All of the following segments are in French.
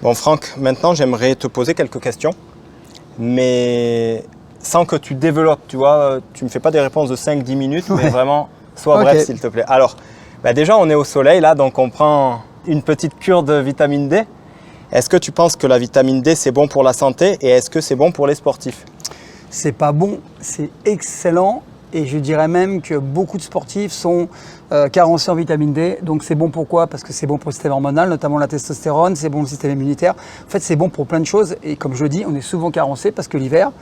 Bon Franck, maintenant j'aimerais te poser quelques questions, mais sans que tu développes, tu vois, tu ne me fais pas des réponses de 5-10 minutes, mais vraiment, sois bref s'il te plaît. Alors, déjà on est au soleil là, donc on prend une petite cure de vitamine D. Est-ce que tu penses que la vitamine D c'est bon pour la santé et est-ce que c'est bon pour les sportifs? C'est pas bon, c'est excellent. Et je dirais même que beaucoup de sportifs sont carencés en vitamine D. Donc c'est bon pourquoi? Parce que c'est bon pour le système hormonal, notamment la testostérone, c'est bon pour le système immunitaire. En fait, c'est bon pour plein de choses. Et comme je le dis, on est souvent carencé parce que l'hiver,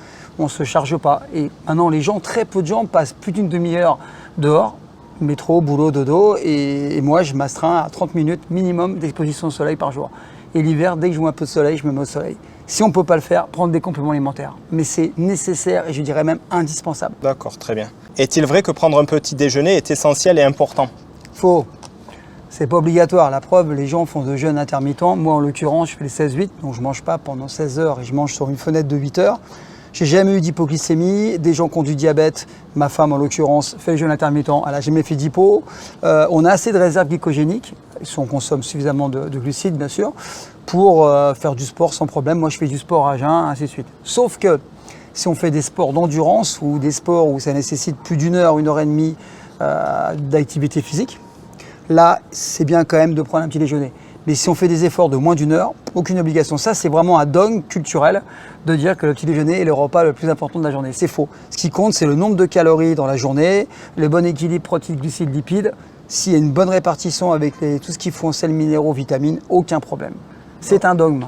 on ne se charge pas. Et maintenant, les gens, très peu de gens passent plus d'une demi-heure dehors, métro, boulot, dodo. Et moi, je m'astreins à 30 minutes minimum d'exposition au soleil par jour. Et l'hiver, dès que je vois un peu de soleil, je me mets au soleil. Si on ne peut pas le faire, prendre des compléments alimentaires. Mais c'est nécessaire et je dirais même indispensable. D'accord, très bien. Est-il vrai que prendre un petit déjeuner est essentiel et important? Faux. C'est pas obligatoire. La preuve, les gens font de jeûnes intermittents. Moi, en l'occurrence, je fais les 16-8, donc je ne mange pas pendant 16 heures et je mange sur une fenêtre de 8 heures. J'ai jamais eu d'hypoglycémie. Des gens qui ont du diabète, ma femme en l'occurrence, fait le jeûne intermittent. Elle n'a jamais fait d'hypo. On a assez de réserves glycogéniques, si on consomme suffisamment de glucides, bien sûr, pour faire du sport sans problème. Moi, je fais du sport à jeun, ainsi de suite. Sauf que si on fait des sports d'endurance ou des sports où ça nécessite plus d'une heure et demie d'activité physique, là, c'est bien quand même de prendre un petit déjeuner. Mais si on fait des efforts de moins d'une heure, aucune obligation. Ça, c'est vraiment un dogme culturel de dire que le petit déjeuner est le repas le plus important de la journée. C'est faux. Ce qui compte, c'est le nombre de calories dans la journée, le bon équilibre protéines, glucides, lipides. S'il y a une bonne répartition avec tout ce qu'il faut en sels, minéraux, vitamines, aucun problème. C'est un dogme.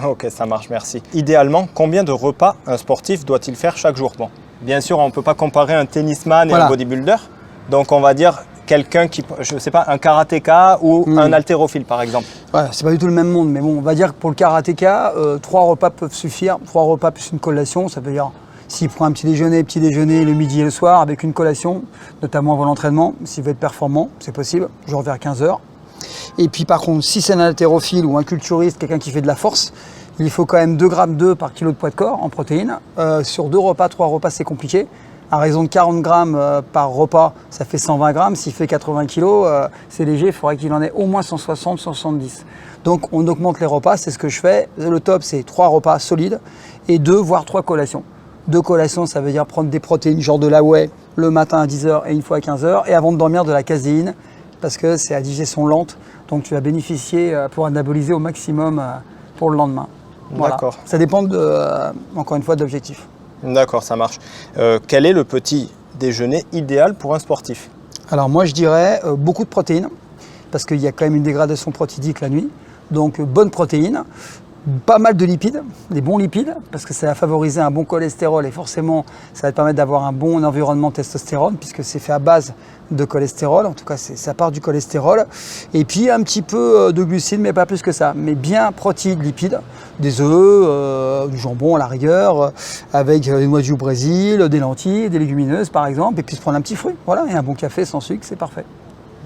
Ok, ça marche, merci. Idéalement, combien de repas un sportif doit-il faire chaque jour? Bon, bien sûr, on ne peut pas comparer un tennisman et un bodybuilder. Donc, on va dire quelqu'un qui, je ne sais pas, un karatéka ou un haltérophile, par exemple. Ouais, c'est pas du tout le même monde, mais bon, on va dire que pour le karatéka, 3 repas peuvent suffire. 3 repas plus une collation, ça veut dire s'il prend un petit déjeuner, le midi et le soir, avec une collation, notamment avant l'entraînement, s'il veut être performant, c'est possible, genre vers 15 heures. Et puis par contre, si c'est un haltérophile ou un culturiste, quelqu'un qui fait de la force, il faut quand même 2 grammes d'œufs par kilo de poids de corps en protéines. Sur 2 repas, 3 repas, c'est compliqué. À raison de 40 grammes par repas, ça fait 120 grammes. S'il fait 80 kilos, c'est léger, il faudrait qu'il en ait au moins 160, 170. Donc on augmente les repas, c'est ce que je fais. Le top, c'est 3 repas solides et 2 voire 3 collations. 2 collations, ça veut dire prendre des protéines, genre de la whey, le matin à 10h et une fois à 15h. Et avant de dormir, de la caséine, parce que c'est à digestion lente. Donc tu vas bénéficier pour anaboliser au maximum pour le lendemain. Voilà. D'accord. Ça dépend, encore une fois, d'objectifs. D'accord, ça marche. Quel est le petit déjeuner idéal pour un sportif? Alors moi, je dirais beaucoup de protéines, parce qu'il y a quand même une dégradation protidique la nuit. Donc bonne protéine, pas mal de lipides, des bons lipides, parce que ça va favoriser un bon cholestérol et forcément, ça va te permettre d'avoir un bon environnement testostérone, puisque c'est fait à base de cholestérol, en tout cas ça part du cholestérol. Et puis un petit peu de glucides, mais pas plus que ça. Mais bien protéines, lipides, des œufs, du jambon à la rigueur, avec des noix du Brésil, des lentilles, des légumineuses par exemple, et puis se prendre un petit fruit. Voilà, et un bon café sans sucre, c'est parfait.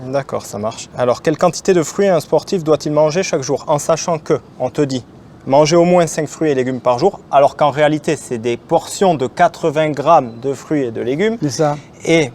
D'accord, ça marche. Alors, quelle quantité de fruits un sportif doit-il manger chaque jour? En sachant que, on te dit, manger au moins 5 fruits et légumes par jour, alors qu'en réalité, c'est des portions de 80 grammes de fruits et de légumes. C'est ça. Et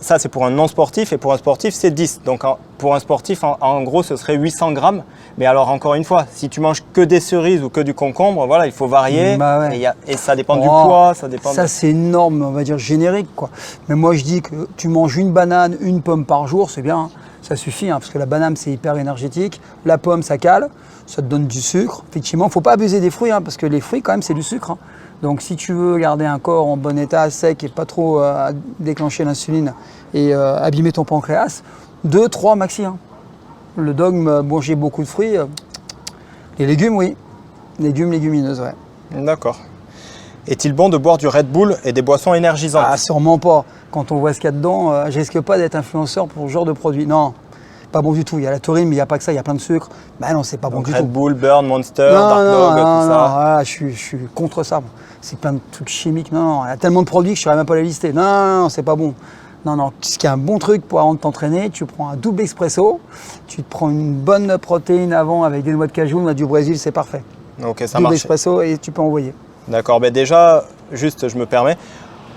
ça, c'est pour un non-sportif, et pour un sportif, c'est 10. Donc, pour un sportif, en gros, ce serait 800 grammes. Mais alors, encore une fois, si tu manges que des cerises ou que du concombre, voilà, il faut varier. Bah ouais. Et ça dépend du poids, ça dépend. Ça, c'est une norme, on va dire, générique, quoi. Mais moi, je dis que tu manges une banane, une pomme par jour, c'est bien. Ça suffit, parce que la banane, c'est hyper énergétique. La pomme, ça cale, ça te donne du sucre. Effectivement, il ne faut pas abuser des fruits, parce que les fruits, quand même, c'est du sucre. Donc, si tu veux garder un corps en bon état, sec et pas trop déclencher l'insuline et abîmer ton pancréas, 2, 3 maxi. Le dogme, manger beaucoup de fruits, les légumes, oui. Légumes, légumineuses, ouais. D'accord. Est-il bon de boire du Red Bull et des boissons énergisantes? Ah, sûrement pas. Quand on voit ce qu'il y a dedans, je risque pas d'être influenceur pour ce genre de produit. Non, pas bon du tout. Il y a la taurine, mais il n'y a pas que ça, il y a plein de sucre. Bah non, c'est pas bon du tout. Red Bull, Burn, Monster, Dark Dog, tout ça. Non, je suis contre ça. C'est plein de trucs chimiques. Non, il y a tellement de produits que je ne saurais même pas les lister. Non, c'est pas bon. Non, ce qui est un bon truc pour avant de t'entraîner, tu prends un double expresso, tu te prends une bonne protéine avant avec des noix de cajou, noix du Brésil, c'est parfait. Ok, ça double marche. expresso et tu peux envoyer. D'accord, déjà, juste je me permets,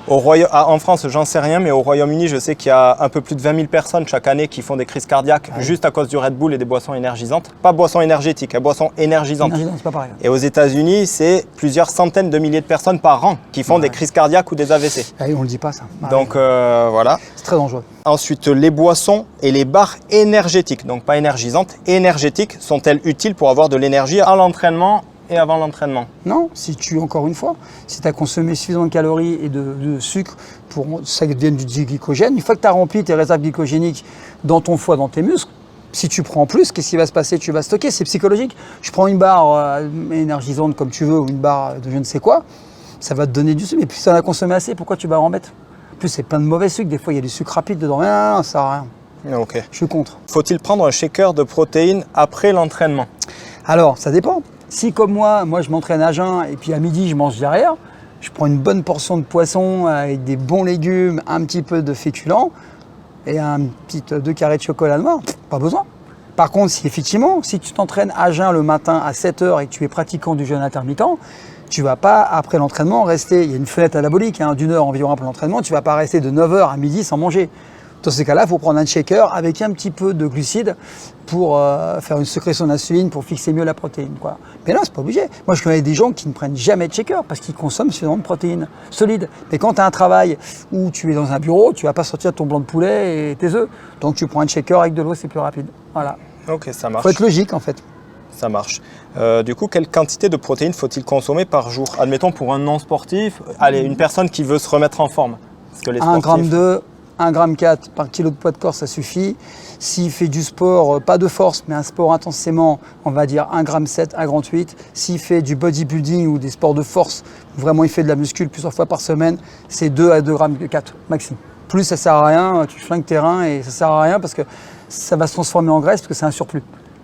En France, j'en sais rien, mais au Royaume-Uni, je sais qu'il y a un peu plus de 20 000 personnes chaque année qui font des crises cardiaques juste à cause du Red Bull et des boissons énergisantes. Pas boissons énergétiques, boissons énergisantes. C'est pas pareil. Et aux États-Unis, c'est plusieurs centaines de milliers de personnes par an qui font des crises cardiaques ou des AVC. On ne le dit pas, ça. Donc voilà. C'est très dangereux. Ensuite, les boissons et les barres énergétiques, donc pas énergisantes, énergétiques, sont-elles utiles pour avoir de l'énergie à l'entraînement et avant l'entraînement? Non, encore une fois, si tu as consommé suffisamment de calories et de sucre pour ça devienne du glycogène, une fois que tu as rempli tes réserves glycogéniques dans ton foie, dans tes muscles, si tu prends plus, qu'est-ce qui va se passer? Tu vas stocker, c'est psychologique. Je prends une barre énergisante comme tu veux ou une barre de je ne sais quoi, ça va te donner du sucre. Mais puis ça en a consommé assez, pourquoi tu vas en remettre? En plus, c'est plein de mauvais sucre, des fois il y a du sucre rapide dedans. Non, ça sert à rien. Ok. Je suis contre. Faut-il prendre un shaker de protéines après l'entraînement? Alors, ça dépend. Si comme moi je m'entraîne à jeun et puis à midi je mange derrière, je prends une bonne portion de poisson avec des bons légumes, un petit peu de féculents et un petit 2 carrés de chocolat noir, pas besoin. Par contre, si tu t'entraînes à jeun le matin à 7 h et que tu es pratiquant du jeûne intermittent, tu vas pas après l'entraînement rester, il y a une fenêtre anabolique d'une heure environ après l'entraînement, tu vas pas rester de 9 h à midi sans manger. Dans ces cas-là, il faut prendre un shaker avec un petit peu de glucides pour faire une sécrétion d'insuline pour fixer mieux la protéine, quoi. Mais là, c'est pas obligé. Moi, je connais des gens qui ne prennent jamais de shaker parce qu'ils consomment suffisamment de protéines solides. Mais quand tu as un travail où tu es dans un bureau, tu vas pas sortir ton blanc de poulet et tes œufs. Donc, tu prends un shaker avec de l'eau, c'est plus rapide. Voilà. Ok, ça marche. Faut être logique, en fait. Ça marche. Du coup, quelle quantité de protéines faut-il consommer par jour? Admettons pour un non-sportif, allez, une personne qui veut se remettre en forme. Parce que les sportifs... 1,4 g par kilo de poids de corps, ça suffit. S'il fait du sport, pas de force, mais un sport intensément, on va dire 1,7 g, 1,8 g. S'il fait du bodybuilding ou des sports de force, vraiment il fait de la muscule plusieurs fois par semaine, c'est 2 à 2,4 g maximum. Plus ça sert à rien, tu flingues tes reins et ça sert à rien parce que ça va se transformer en graisse parce que c'est un surplus.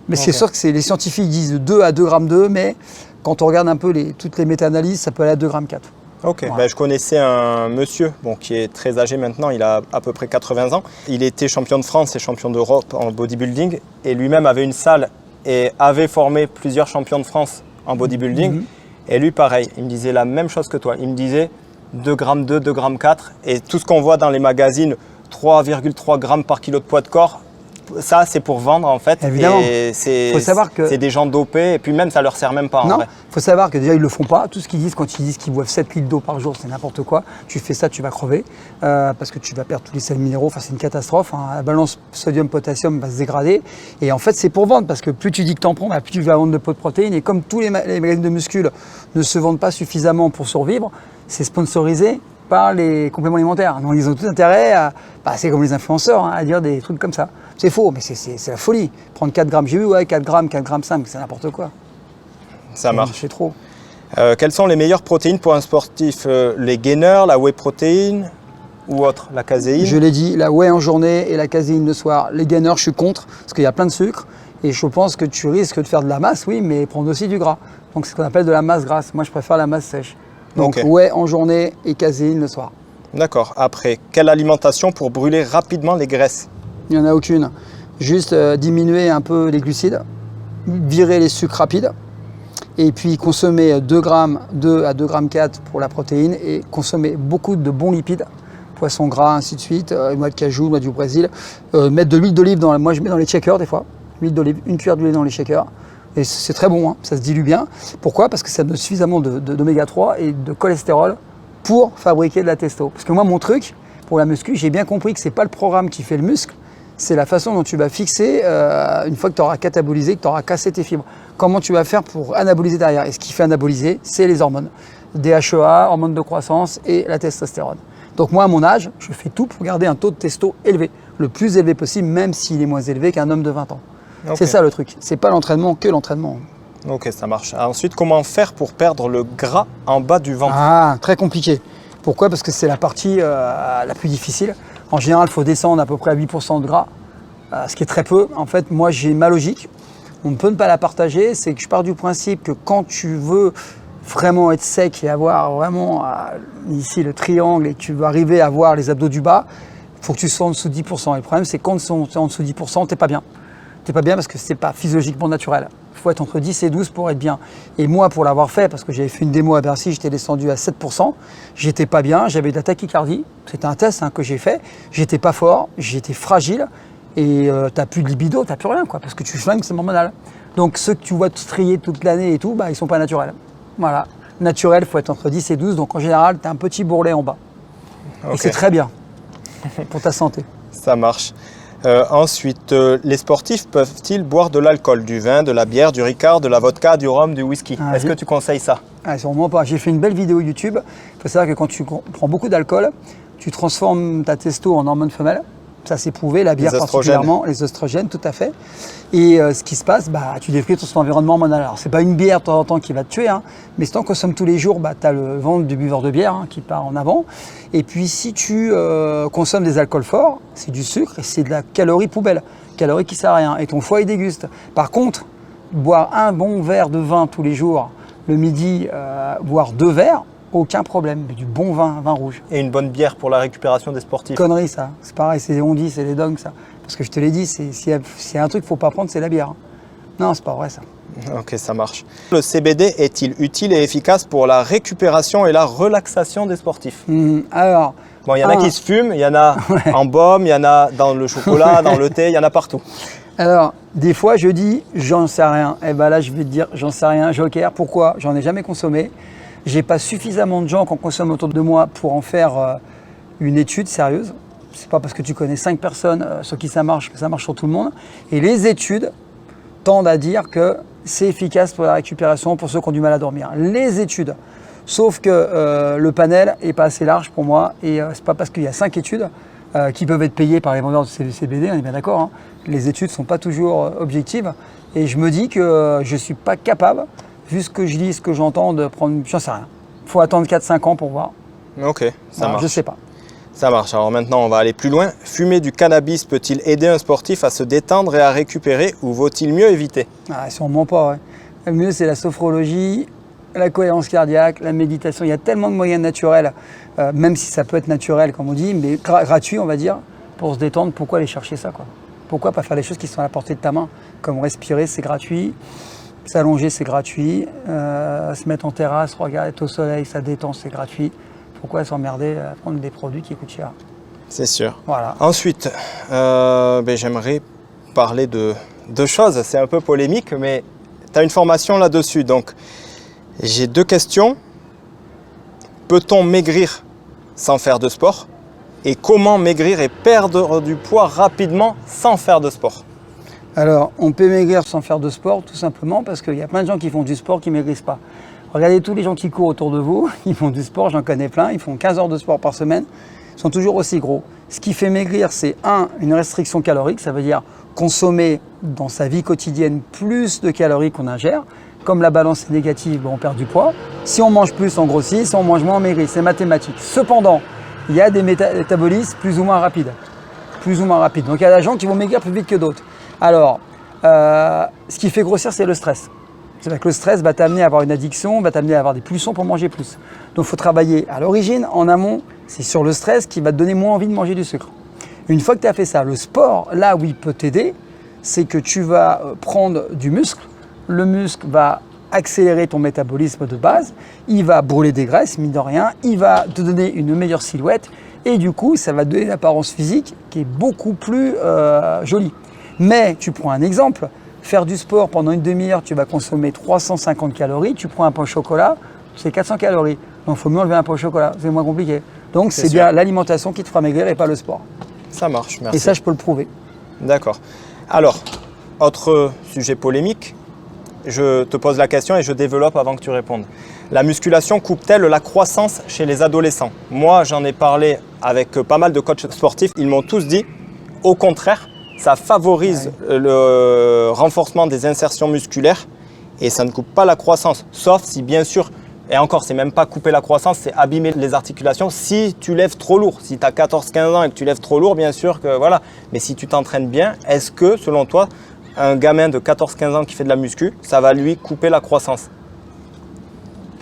Mais c'est sûr que les scientifiques disent 2 à 2,2 g, mais quand on regarde un peu toutes les méta-analyses, ça peut aller à 2,4 g. Ok, voilà. Je connaissais un monsieur qui est très âgé maintenant, il a à peu près 80 ans. Il était champion de France et champion d'Europe en bodybuilding et lui-même avait une salle et avait formé plusieurs champions de France en bodybuilding. Et lui, pareil, il me disait la même chose que toi. Il me disait 2,2 g, 2,4 g et tout ce qu'on voit dans les magazines, 3,3 g par kilo de poids de corps, ça c'est pour vendre en fait. Évidemment. Et c'est des gens dopés et puis même ça leur sert même pas. Non, il faut savoir que déjà ils le font pas. Tout ce qu'ils disent quand ils disent qu'ils boivent 7 litres d'eau par jour, c'est n'importe quoi. Tu fais ça, tu vas crever parce que tu vas perdre tous les sels minéraux. Enfin, c'est une catastrophe. La balance sodium-potassium va se dégrader. Et en fait, c'est pour vendre parce que plus tu dis que tu en prends, plus tu vas vendre de pots de protéines. Et comme tous les magazines de muscles ne se vendent pas suffisamment pour survivre, c'est sponsorisé par les compléments alimentaires. Donc ils ont tout intérêt à, c'est comme les influenceurs, à dire des trucs comme ça. C'est faux, mais c'est la folie. Prendre 4 grammes, j'ai vu, 4 grammes, 4 grammes 5, c'est n'importe quoi. Ça marche. C'est trop. Quelles sont les meilleures protéines pour un sportif? Les gainers, la whey protéine ou autre, la caséine? Je l'ai dit, la whey en journée et la caséine le soir. Les gainers, je suis contre, parce qu'il y a plein de sucre. Et je pense que tu risques de faire de la masse, oui, mais prendre aussi du gras. Donc c'est ce qu'on appelle de la masse grasse. Moi, je préfère la masse sèche. Donc whey en journée et caséine le soir. D'accord. Après, quelle alimentation pour brûler rapidement les graisses? Il n'y en a aucune. Juste diminuer un peu les glucides, virer les sucres rapides, et puis consommer 2 à 2,4 g pour la protéine et consommer beaucoup de bons lipides, poisson gras, ainsi de suite, noix de cajou, noix du Brésil. Mettre de l'huile d'olive, moi je mets dans les shakers des fois, l'huile d'olive, une cuillère d'huile dans les shakers. Et c'est très bon, ça se dilue bien. Pourquoi? Parce que ça donne suffisamment d'oméga 3 et de cholestérol pour fabriquer de la testo. Parce que moi, mon truc, pour la muscu, j'ai bien compris que ce n'est pas le programme qui fait le muscle, c'est la façon dont tu vas fixer une fois que tu auras catabolisé, que tu auras cassé tes fibres. Comment tu vas faire pour anaboliser derrière? Et ce qui fait anaboliser, c'est les hormones. DHEA, hormones de croissance et la testostérone. Donc moi, à mon âge, je fais tout pour garder un taux de testo élevé, le plus élevé possible, même s'il est moins élevé qu'un homme de 20 ans. Okay. C'est ça le truc, c'est pas l'entraînement que l'entraînement. Ok, ça marche. Ensuite, comment faire pour perdre le gras en bas du ventre? Ah, très compliqué. Pourquoi? Parce que c'est la partie la plus difficile. En général, il faut descendre à peu près à 8% de gras, ce qui est très peu. En fait, moi, j'ai ma logique. On ne peut ne pas la partager. C'est que je pars du principe que quand tu veux vraiment être sec et avoir vraiment ici le triangle et que tu veux arriver à avoir les abdos du bas, il faut que tu sois en dessous de 10%. Et le problème, c'est que quand tu es en dessous de 10%, tu n'es pas bien. Tu n'es pas bien parce que ce n'est pas physiologiquement naturel. Il faut être entre 10 et 12 pour être bien. Et moi, pour l'avoir fait, parce que j'avais fait une démo à Bercy, j'étais descendu à 7%, j'étais pas bien, j'avais de la tachycardie. C'était un test que j'ai fait. J'étais pas fort, j'étais fragile. Et t'as plus de libido, t'as plus rien, quoi, parce que tu flingues, c'est hormonal. Donc ceux que tu vois strier toute l'année et tout, ils sont pas naturels. Voilà. Naturel, il faut être entre 10 et 12, donc en général, tu as un petit bourrelet en bas. Okay. Et c'est très bien pour ta santé. Ça marche. Ensuite, les sportifs peuvent-ils boire de l'alcool, du vin, de la bière, du ricard, de la vodka, du rhum, du whisky? Est-ce que tu conseilles ça? Sûrement pas. J'ai fait une belle vidéo YouTube. Il faut savoir que quand tu prends beaucoup d'alcool, tu transformes ta testo en hormone femelle. Ça c'est prouvé, la bière particulièrement, les oestrogènes, tout à fait. Et ce qui se passe, tu détruis tout son environnement hormonal. Alors c'est pas une bière de temps en temps qui va te tuer, mais si tu en consommes tous les jours, tu as le ventre du buveur de bière qui part en avant. Et puis si tu consommes des alcools forts, c'est du sucre et c'est de la calorie poubelle, calorie qui sert à rien. Et ton foie il déguste. Par contre, boire un bon verre de vin tous les jours, le midi, boire 2 verres, aucun problème, mais du bon vin rouge. Et une bonne bière pour la récupération des sportifs. Connerie ça, c'est pareil, on dit, c'est les dogmes ça. Parce que je te l'ai dit, s'il y a un truc qu'il ne faut pas prendre, c'est la bière. Non, c'est pas vrai ça. Ok, ça marche. Le CBD est-il utile et efficace pour la récupération et la relaxation des sportifs? Alors, bon, il y en a qui se fument, il y en a en baume, il y en a dans le chocolat, dans le thé, il y en a partout. Alors, des fois je dis, j'en sais rien. Et là, je vais te dire, j'en sais rien, joker. Pourquoi? J'en ai jamais consommé. J'ai pas suffisamment de gens qui en consomment autour de moi pour en faire une étude sérieuse. C'est pas parce que tu connais 5 personnes sur qui ça marche que ça marche sur tout le monde. Et les études tendent à dire que c'est efficace pour la récupération pour ceux qui ont du mal à dormir. Les études. Sauf que le panel est pas assez large pour moi et c'est pas parce qu'il y a 5 études qui peuvent être payées par les vendeurs de CBD, on est bien d'accord. Les études sont pas toujours objectives et je me dis que je suis pas capable, vu ce que je lis, ce que j'entends, de prendre... J'en sais rien. Il faut attendre 4-5 ans pour voir. Ok, ça marche. Je sais pas. Ça marche. Alors maintenant, on va aller plus loin. Fumer du cannabis peut-il aider un sportif à se détendre et à récupérer ou vaut-il mieux éviter? Sûrement pas, ouais. Le mieux, c'est la sophrologie, la cohérence cardiaque, la méditation. Il y a tellement de moyens naturels, même si ça peut être naturel, comme on dit, mais gratuit, on va dire, pour se détendre. Pourquoi aller chercher ça, quoi? Pourquoi pas faire les choses qui sont à la portée de ta main? Comme respirer, c'est gratuit. S'allonger, c'est gratuit. Se mettre en terrasse, regarder au soleil, ça détend, c'est gratuit. Pourquoi s'emmerder à prendre des produits qui coûtent cher? C'est sûr. Voilà. Ensuite, j'aimerais parler de deux choses. C'est un peu polémique, mais tu as une formation là-dessus. Donc, j'ai 2 questions. Peut-on maigrir sans faire de sport? Et comment maigrir et perdre du poids rapidement sans faire de sport? Alors, on peut maigrir sans faire de sport, tout simplement parce qu'il y a plein de gens qui font du sport qui ne maigrissent pas. Regardez tous les gens qui courent autour de vous, ils font du sport, j'en connais plein, ils font 15 heures de sport par semaine, ils sont toujours aussi gros. Ce qui fait maigrir, c'est une restriction calorique, ça veut dire consommer dans sa vie quotidienne plus de calories qu'on ingère. Comme la balance est négative, on perd du poids. Si on mange plus, on grossit, si on mange moins, on maigrit, c'est mathématique. Cependant, il y a des métabolismes plus ou moins rapides. Donc il y a des gens qui vont maigrir plus vite que d'autres. Alors, ce qui fait grossir, c'est le stress. C'est-à-dire que le stress va t'amener à avoir une addiction, va t'amener à avoir des pulsions pour manger plus. Donc il faut travailler à l'origine, en amont, c'est sur le stress qui va te donner moins envie de manger du sucre. Une fois que tu as fait ça, le sport, là où il peut t'aider, c'est que tu vas prendre du muscle. Le muscle va accélérer ton métabolisme de base, il va brûler des graisses, mine de rien, il va te donner une meilleure silhouette et du coup, ça va te donner une apparence physique qui est beaucoup plus jolie. Mais tu prends un exemple, faire du sport pendant une demi-heure, tu vas consommer 350 calories, tu prends un pain au chocolat, c'est 400 calories. Donc il faut mieux enlever un pain au chocolat, c'est moins compliqué. Donc c'est bien l'alimentation qui te fera maigrir et pas le sport. Ça marche, merci. Et ça, je peux le prouver. D'accord. Alors, autre sujet polémique, je te pose la question et je développe avant que tu répondes. La musculation coupe-t-elle la croissance chez les adolescents? Moi, j'en ai parlé avec pas mal de coachs sportifs, ils m'ont tous dit, au contraire, ça favorise le renforcement des insertions musculaires et ça ne coupe pas la croissance, sauf si bien sûr, et encore, c'est même pas couper la croissance, c'est abîmer les articulations si tu lèves trop lourd. Si tu as 14-15 ans et que tu lèves trop lourd, bien sûr que voilà. Mais si tu t'entraînes bien, est-ce que, selon toi, un gamin de 14-15 ans qui fait de la muscu, ça va lui couper la croissance?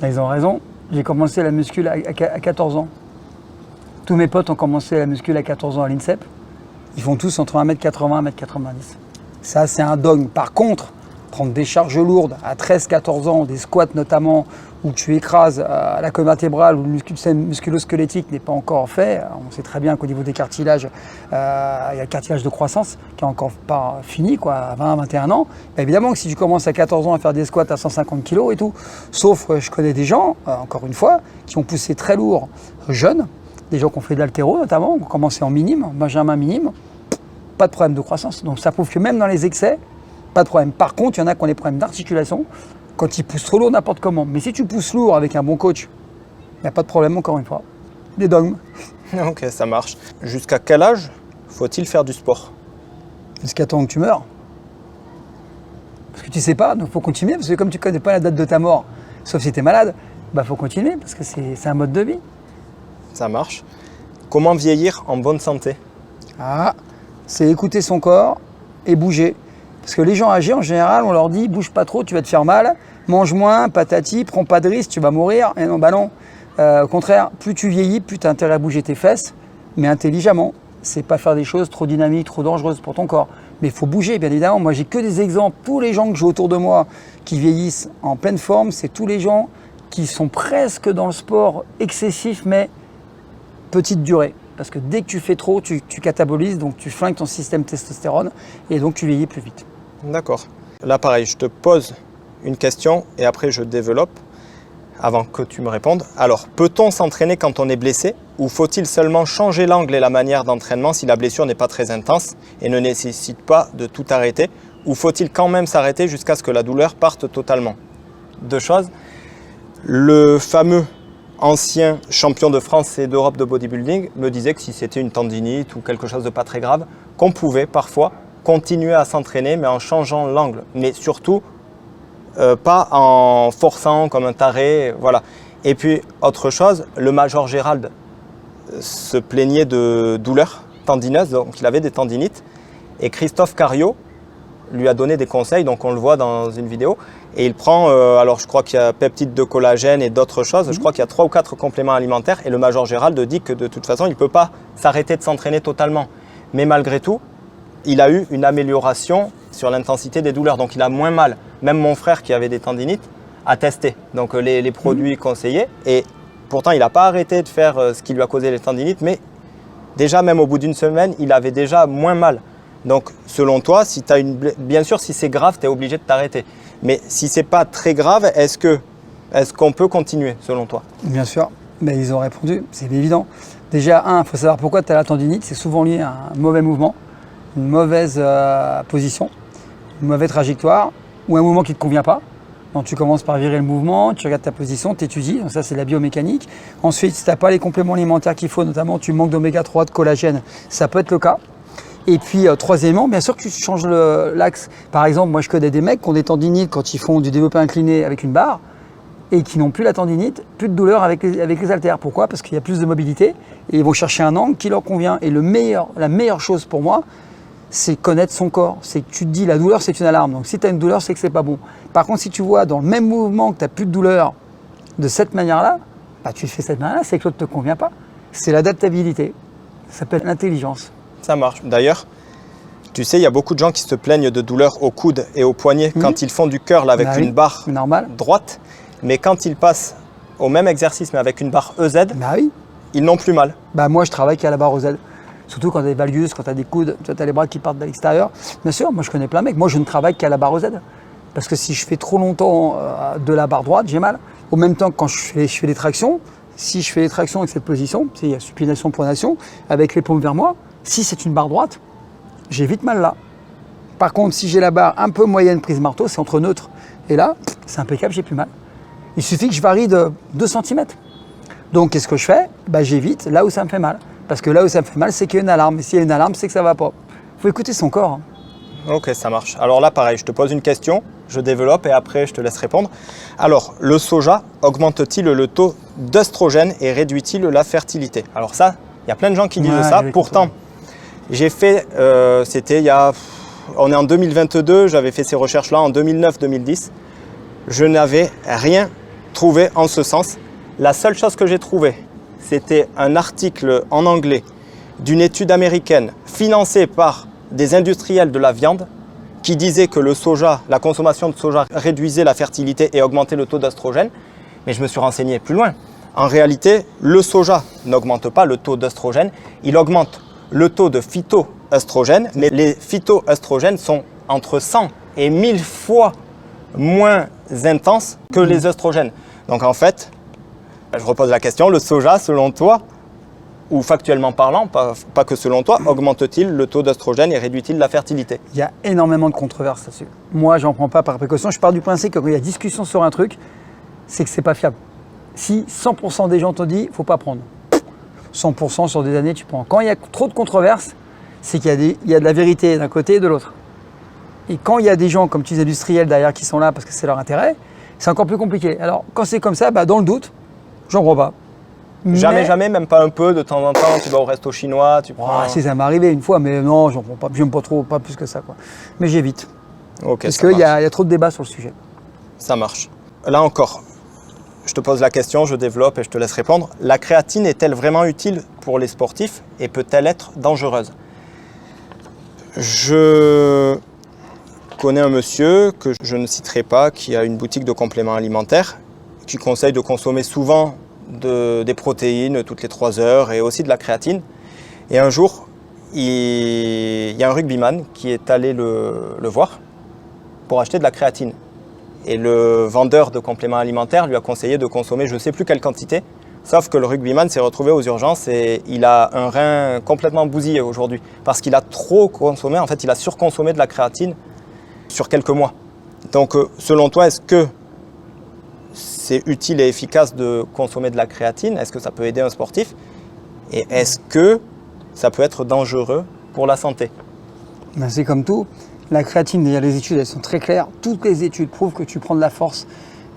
Ils ont raison. J'ai commencé la muscu à 14 ans. Tous mes potes ont commencé la muscu à 14 ans à l'INSEP. Ils font tous entre 1m80 et 1m90. Ça, c'est un dogme. Par contre, prendre des charges lourdes à 13-14 ans, des squats notamment, où tu écrases la colonne vertébrale, où le système musculo-squelettique n'est pas encore fait. On sait très bien qu'au niveau des cartilages, il y a le cartilage de croissance qui n'est encore pas fini, quoi, à 20-21 ans. Bah, évidemment que si tu commences à 14 ans à faire des squats à 150 kg et tout, sauf je connais des gens, encore une fois, qui ont poussé très lourd jeunes, des gens qui ont fait de l'haltéro notamment, qui ont commencé en minime, benjamin minime, pas de problème de croissance. Donc ça prouve que même dans les excès, pas de problème. Par contre, il y en a qui ont des problèmes d'articulation quand ils poussent trop lourd n'importe comment. Mais si tu pousses lourd avec un bon coach, il n'y a pas de problème encore une fois. Des dogmes. Ok, ça marche. Jusqu'à quel âge faut-il faire du sport? Jusqu'à temps que tu meurs. Parce que tu sais pas, donc il faut continuer. Parce que comme tu ne connais pas la date de ta mort, sauf si tu es malade, bah faut continuer parce que c'est un mode de vie. Ça marche. Comment vieillir en bonne santé? Ah, c'est écouter son corps et bouger. Parce que les gens âgés, en général, on leur dit « bouge pas trop, tu vas te faire mal, mange moins, patati, prends pas de risque, tu vas mourir ». Et non, bah non. Au contraire, plus tu vieillis, plus tu as intérêt à bouger tes fesses, mais intelligemment. C'est pas faire des choses trop dynamiques, trop dangereuses pour ton corps. Mais il faut bouger, bien évidemment. Moi, j'ai que des exemples. Tous les gens que j'ai autour de moi qui vieillissent en pleine forme, c'est tous les gens qui sont presque dans le sport excessif, mais petite durée. Parce que dès que tu fais trop, tu catabolises, donc tu flingues ton système testostérone et donc tu vieillis plus vite. D'accord. Là, pareil, je te pose une question et après je développe avant que tu me répondes. Alors, peut-on s'entraîner quand on est blessé ou faut-il seulement changer l'angle et la manière d'entraînement si la blessure n'est pas très intense et ne nécessite pas de tout arrêter? Ou faut-il quand même s'arrêter jusqu'à ce que la douleur parte totalement? Deux choses. Le fameux ancien champion de France et d'Europe de bodybuilding me disait que si c'était une tendinite ou quelque chose de pas très grave, qu'on pouvait parfois continuer à s'entraîner mais en changeant l'angle. Mais surtout, pas en forçant comme un taré. Voilà. Et puis, autre chose, le Major Gérald se plaignait de douleurs tendineuses, donc il avait des tendinites. Et Christophe Cario lui a donné des conseils, donc on le voit dans une vidéo. Et il prend, alors je crois qu'il y a peptides de collagène et d'autres choses, je crois qu'il y a 3 ou 4 compléments alimentaires. Et le Major Gérald dit que de toute façon, il ne peut pas s'arrêter de s'entraîner totalement. Mais malgré tout, il a eu une amélioration sur l'intensité des douleurs, donc il a moins mal. Même mon frère qui avait des tendinites a testé donc les produits conseillés et pourtant il n'a pas arrêté de faire ce qui lui a causé les tendinites, mais déjà même au bout d'une semaine, il avait déjà moins mal. Donc selon toi, si tu as bien sûr si c'est grave, tu es obligé de t'arrêter. Mais si c'est pas très grave, est-ce qu'on peut continuer selon toi? Bien sûr, mais ils ont répondu, c'est évident. Déjà, il faut savoir pourquoi tu as la tendinite, c'est souvent lié à un mauvais mouvement, une mauvaise position, une mauvaise trajectoire ou un mouvement qui ne te convient pas. Donc tu commences par virer le mouvement, tu regardes ta position, tu étudies, donc ça c'est la biomécanique. Ensuite, si tu n'as pas les compléments alimentaires qu'il faut, notamment tu manques d'oméga 3, de collagène, ça peut être le cas. Et puis troisièmement, bien sûr que tu changes l'axe. Par exemple, moi je connais des mecs qui ont des tendinites quand ils font du développé incliné avec une barre et qui n'ont plus la tendinite, plus de douleur avec les haltères. Pourquoi? Parce qu'il y a plus de mobilité et ils vont chercher un angle qui leur convient. Et la meilleure chose pour moi, c'est connaître son corps. C'est que tu te dis la douleur c'est une alarme. Donc si tu as une douleur, c'est que c'est pas bon. Par contre, si tu vois dans le même mouvement que tu n'as plus de douleur de cette manière-là, bah, tu fais cette manière-là, c'est que l'autre ne te convient pas. C'est l'adaptabilité. Ça s'appelle l'intelligence. Ça marche. D'ailleurs, tu sais, il y a beaucoup de gens qui se plaignent de douleurs au coude et au poignet quand ils font du curl avec une barre droite. Mais quand ils passent au même exercice mais avec une barre EZ, ils n'ont plus mal. Bah, moi, je travaille qu'à la barre EZ. Surtout quand tu as des valgus, quand tu as des coudes, tu as les bras qui partent de l'extérieur. Bien sûr, moi je connais plein de mecs. Moi je ne travaille qu'à la barre EZ. Parce que si je fais trop longtemps de la barre droite, j'ai mal. Au même temps que quand je fais les tractions, si je fais les tractions avec cette position, il y a supination, pronation, avec les paumes vers moi, si c'est une barre droite, j'ai vite mal là. Par contre, si j'ai la barre un peu moyenne prise marteau, c'est entre neutre. Et là, c'est impeccable, j'ai plus mal. Il suffit que je varie de 2 cm. Donc qu'est-ce que je fais? Bah, j'évite là où ça me fait mal. Parce que là où ça me fait mal, c'est qu'il y a une alarme. Et s'il y a une alarme, c'est que ça ne va pas. Il faut écouter son corps. Ok, ça marche. Alors là, pareil, je te pose une question, je développe et après, je te laisse répondre. Alors, le soja augmente-t-il le taux d'œstrogène et réduit-il la fertilité? Alors ça, il y a plein de gens qui disent ça. Pourtant, j'ai fait, on est en 2022, j'avais fait ces recherches-là en 2009-2010. Je n'avais rien trouvé en ce sens. La seule chose que j'ai trouvée, c'était un article en anglais d'une étude américaine financée par des industriels de la viande qui disait que le soja, la consommation de soja réduisait la fertilité et augmentait le taux d'œstrogène. Mais je me suis renseigné plus loin. En réalité, le soja n'augmente pas le taux d'œstrogène, il augmente le taux de phytoœstrogène, mais les phytoœstrogènes sont entre 100 et 1000 fois moins intenses que les œstrogènes. Donc en fait, je repose la question, le soja, selon toi, ou factuellement parlant, pas que selon toi, augmente-t-il le taux d'œstrogène et réduit-il la fertilité? Il y a énormément de controverses là-dessus. Moi, j'en prends pas par précaution. Je pars du principe que quand il y a discussion sur un truc, c'est que c'est pas fiable. Si 100% des gens t'ont dit, faut pas prendre. 100% sur des années, tu prends. Quand il y a trop de controverses, c'est qu'il y a de la vérité d'un côté et de l'autre. Et quand il y a des gens, comme tu dis, industriels derrière qui sont là parce que c'est leur intérêt, c'est encore plus compliqué. Alors, quand c'est comme ça, dans le doute, j'en prends pas. Jamais, même pas un peu, de temps en temps, tu vas au resto chinois, tu prends... Si ça m'est arrivé une fois, mais non, j'en prends pas. J'aime pas trop, pas plus que ça, quoi. Mais j'évite. Ok, parce qu'il y a trop de débats sur le sujet. Ça marche. Là encore, je te pose la question, je développe et je te laisse répondre. La créatine est-elle vraiment utile pour les sportifs et peut-elle être dangereuse? Je connais un monsieur que je ne citerai pas, qui a une boutique de compléments alimentaires, qui conseille de consommer souvent des protéines toutes les 3 heures et aussi de la créatine. Et un jour, il y a un rugbyman qui est allé le voir pour acheter de la créatine. Et le vendeur de compléments alimentaires lui a conseillé de consommer je ne sais plus quelle quantité, sauf que le rugbyman s'est retrouvé aux urgences et il a un rein complètement bousillé aujourd'hui parce qu'il a trop consommé, en fait il a surconsommé de la créatine sur quelques mois. Donc selon toi, est-ce que c'est utile et efficace de consommer de la créatine? Est-ce que ça peut aider un sportif? Et est-ce que ça peut être dangereux pour la santé? C'est comme tout. La créatine, d'ailleurs, les études, elles sont très claires. Toutes les études prouvent que tu prends de la force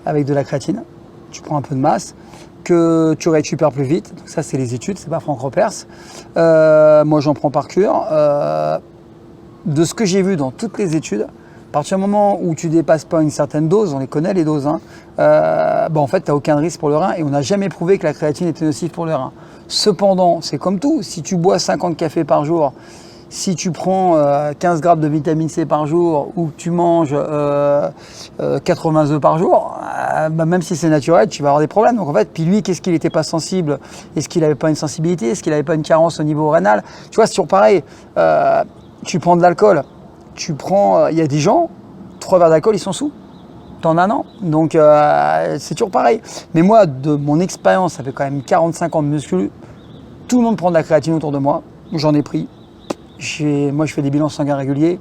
avec de la créatine. Tu prends un peu de masse, que tu récupères plus vite. Donc ça, c'est les études, c'est pas Franck Repers. Moi, j'en prends par cure. De ce que j'ai vu dans toutes les études, à partir du moment où tu dépasses pas une certaine dose, on les connaît les doses, en fait, tu n'as aucun risque pour le rein et on n'a jamais prouvé que la créatine était nocive pour le rein. Cependant, c'est comme tout, si tu bois 50 cafés par jour, si tu prends 15 grammes de vitamine C par jour ou que tu manges 80 œufs par jour, même si c'est naturel, tu vas avoir des problèmes. Donc en fait, puis lui, qu'est-ce qu'il n'était pas sensible? Est-ce qu'il n'avait pas une sensibilité? Est-ce qu'il n'avait pas une carence au niveau rénal? Tu vois, c'est toujours pareil. Tu prends de l'alcool, il y a des gens, 3 verres d'alcool, ils sont sous. T'en as, non? Donc c'est toujours pareil. Mais moi, de mon expérience, ça fait quand même 45 ans de muscu, tout le monde prend de la créatine autour de moi. J'en ai pris. Moi, je fais des bilans sanguins réguliers.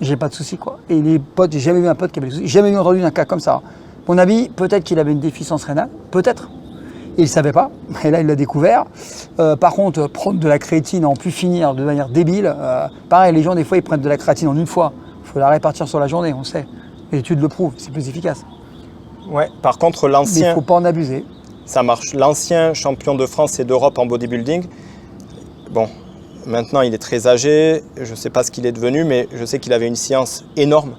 J'ai pas de soucis, quoi. Et les potes, j'ai jamais vu un pote qui avait des soucis. J'ai jamais entendu un cas comme ça. Mon ami, peut-être qu'il avait une déficience rénale. Peut-être. Il ne savait pas. Et là, il l'a découvert. Par contre, prendre de la créatine en plus finir de manière débile. Pareil, les gens, des fois, ils prennent de la créatine en une fois. Il faut la répartir sur la journée, on sait. Les études le prouvent, c'est plus efficace. Ouais, par contre, Mais il ne faut pas en abuser. Ça marche. L'ancien champion de France et d'Europe en bodybuilding, bon, maintenant il est très âgé, je ne sais pas ce qu'il est devenu, mais je sais qu'il avait une science énorme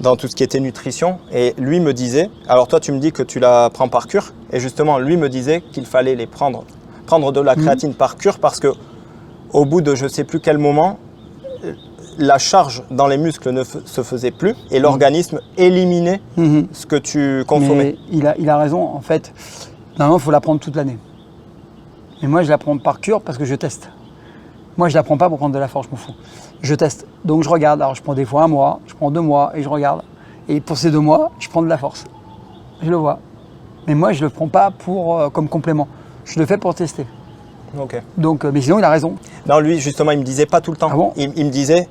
dans tout ce qui était nutrition. Et lui me disait, alors toi tu me dis que tu la prends par cure, et justement lui me disait qu'il fallait les prendre de la créatine par cure parce que au bout de je ne sais plus quel moment, la charge dans les muscles ne se faisait plus et l'organisme éliminait ce que tu consommais. Mais il a raison, en fait, normalement il faut la prendre toute l'année. Mais moi je la prends par cure parce que je teste. Moi je la prends pas pour prendre de la force, je m'en fous. Je teste, donc je regarde, alors je prends des fois 1 mois, je prends 2 mois et je regarde. Et pour ces 2 mois, je prends de la force. Je le vois. Mais moi je le prends pas comme complément, je le fais pour tester. Okay. Donc, mais sinon il a raison. Non, lui justement il me disait pas tout le temps. Ah bon? Il me disait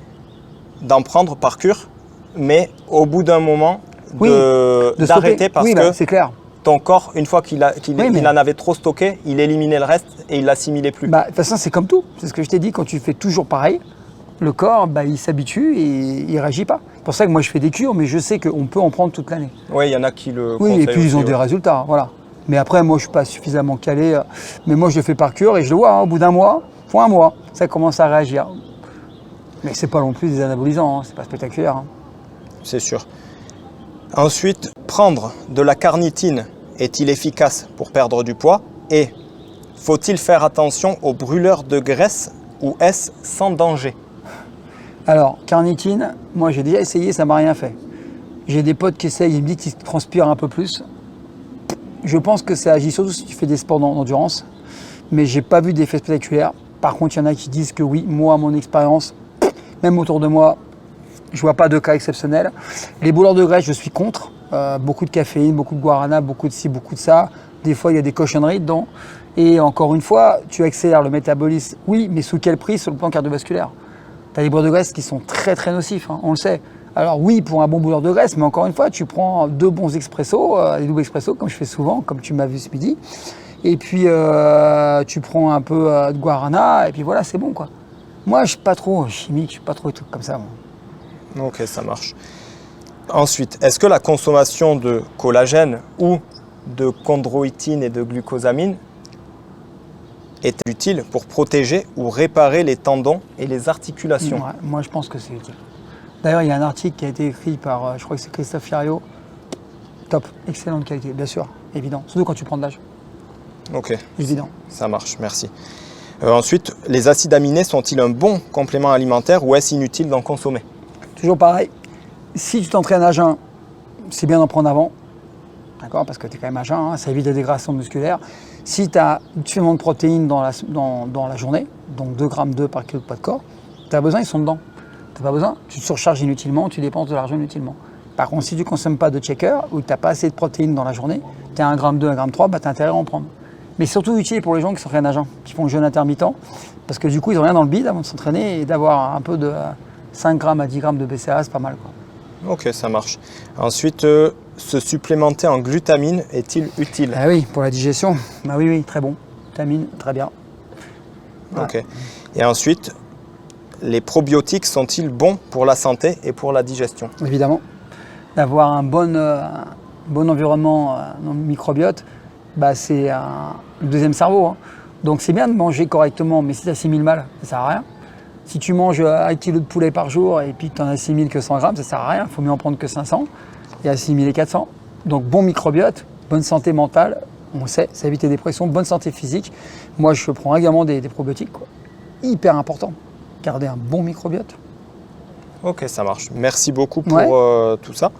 d'en prendre par cure, mais au bout d'un moment d'arrêter parce que c'est clair. Ton corps, une fois qu'il en avait trop stocké, il éliminait le reste et il l'assimilait plus. De toute façon, c'est comme tout. C'est ce que je t'ai dit, quand tu fais toujours pareil, le corps, il s'habitue et il ne réagit pas. C'est pour ça que moi, je fais des cures, mais je sais qu'on peut en prendre toute l'année. Oui, il y en a qui le conseillent. Oui, et puis ils ont des résultats, voilà. Mais après, moi, je ne suis pas suffisamment calé. Mais moi, je le fais par cure et je le vois, au bout d'1 mois, faut 1 mois, ça commence à réagir. Mais c'est pas non plus des anabolisants, c'est pas spectaculaire. C'est sûr. Ensuite, prendre de la carnitine est-il efficace pour perdre du poids? Et faut-il faire attention aux brûleurs de graisse ou est-ce sans danger? Alors, carnitine, moi j'ai déjà essayé, ça m'a rien fait. J'ai des potes qui essayent, ils me disent qu'ils transpirent un peu plus. Je pense que ça agit surtout si tu fais des sports d'endurance, mais j'ai pas vu d'effet spectaculaire. Par contre, il y en a qui disent que oui, moi, à mon expérience, même autour de moi, je vois pas de cas exceptionnels. Les brûleurs de graisse, je suis contre. Beaucoup de caféine, beaucoup de guarana, beaucoup de ci, beaucoup de ça. Des fois, il y a des cochonneries dedans. Et encore une fois, tu accélères le métabolisme, oui, mais sous quel prix sur le plan cardiovasculaire? Tu as des brûleurs de graisse qui sont très très nocifs, hein, on le sait. Alors oui, pour un bon brûleur de graisse, mais encore une fois, tu prends 2 bons expressos, des doubles expressos, comme je fais souvent, comme tu m'as vu ce midi. Et puis, tu prends un peu de guarana, et puis voilà, c'est bon, quoi. Moi, je suis pas trop chimique, je suis pas trop des trucs comme ça, moi. Ok, ça marche. Ensuite, est-ce que la consommation de collagène ou de chondroïtine et de glucosamine est utile pour protéger ou réparer les tendons et les articulations? Ouais, moi, je pense que c'est utile. D'ailleurs, il y a un article qui a été écrit par, je crois que c'est Christophe Fiario. Top, excellente qualité, bien sûr, évident. Surtout quand tu prends de l'âge. Ok. Évident. Ça marche, merci. Ensuite, les acides aminés sont-ils un bon complément alimentaire ou est-ce inutile d'en consommer? Toujours pareil, si tu t'entraînes à jeun, c'est bien d'en prendre avant. D'accord, parce que tu es quand même à jeun, hein, ça évite la dégradation musculaire. Si tu as suffisamment de protéines dans la journée, donc 2 grammes 2 par kilo de poids de corps, tu as besoin, ils sont dedans. Tu n'as pas besoin, tu te surcharges inutilement, tu dépenses de l'argent inutilement. Par contre, si tu ne consommes pas de checker ou que tu n'as pas assez de protéines dans la journée, tu as 1 gramme 2, 1 gramme 3, bah, tu as intérêt à en prendre. Mais surtout utile pour les gens qui s'entraînent à jeun, qui font le jeûne intermittent, parce que du coup, ils n'ont rien dans le bide avant de s'entraîner et d'avoir un peu de 5 grammes à 10 grammes de BCAA, c'est pas mal, quoi. Ok, ça marche. Ensuite, se supplémenter en glutamine est-il utile? Ah oui, pour la digestion, bah oui, oui, très bon. Glutamine, très bien. Ouais. Ok. Et ensuite, les probiotiques sont-ils bons pour la santé et pour la digestion? Évidemment, d'avoir un bon environnement microbiote, bah, c'est le deuxième cerveau, hein. Donc c'est bien de manger correctement, mais si tu assimiles mal, ça sert à rien. Si tu manges 1 kg de poulet par jour et puis que tu en assimiles que 100 grammes, ça sert à rien. Il faut mieux en prendre que 500 et assimiler 400. Donc bon microbiote, bonne santé mentale, on le sait, ça évite les dépressions, bonne santé physique. Moi, je prends régulièrement des probiotiques, quoi. Hyper important, garder un bon microbiote. Ok, ça marche. Merci beaucoup pour tout ça.